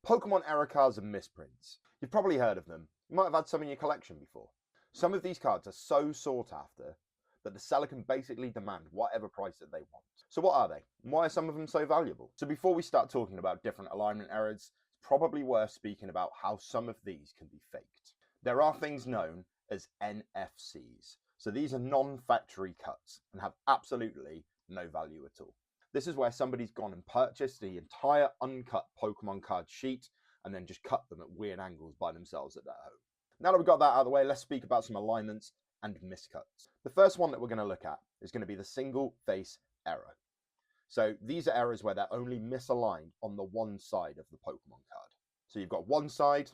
Pokemon error cards and misprints. You've probably heard of them. You might have had some in your collection before. Some of these cards are so sought after that the seller can basically demand whatever price that they want. So what are they? And why are some of them so valuable? So before we start talking about different alignment errors, it's probably worth speaking about how some of these can be faked. There are things known as NFCs. So these are non-factory cuts and have absolutely no value at all. This is where somebody's gone and purchased the entire uncut Pokemon card sheet and then just cut them at weird angles by themselves at their home. Now that we've got that out of the way, let's speak about some alignments and miscuts. The first one that we're going to look at is going to be the single face error. So these are errors where they're only misaligned on the one side of the Pokemon card. So you've got one side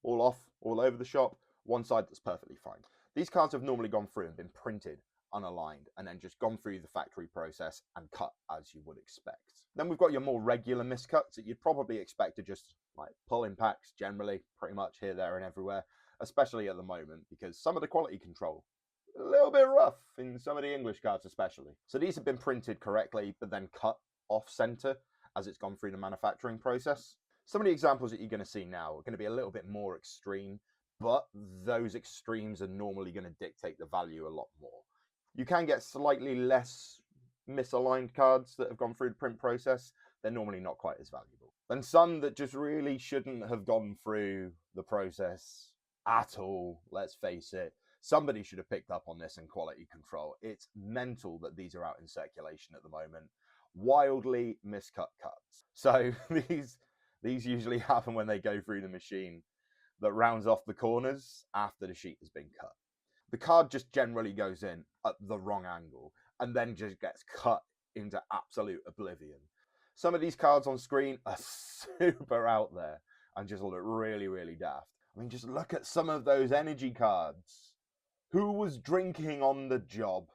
all off, all over the shop, one side that's perfectly fine. These cards have normally gone through and been printed unaligned and then just gone through the factory process and cut as you would expect. Then we've got your more regular miscuts that you'd probably expect to just like pull in packs generally, pretty much here, there and everywhere, especially at the moment because some of the quality control a little bit rough in some of the English cards especially. So these have been printed correctly but then cut off center as it's gone through the manufacturing process. Some of the examples that you're going to see now are going to be a little bit more extreme, but those extremes are normally going to dictate the value a lot more. You can get slightly less misaligned cards that have gone through the print process. They're normally not quite as valuable. Then some that just really shouldn't have gone through the process at all, let's face it. Somebody should have picked up on this in quality control. It's mental that these are out in circulation at the moment. Wildly miscut cards. So these usually happen when they go through the machine that rounds off the corners after the sheet has been cut. The card just generally goes in at the wrong angle and then just gets cut into absolute oblivion. Some of these cards on screen are super out there and just look really, really daft. I mean, just look at some of those energy cards. Who was drinking on the job?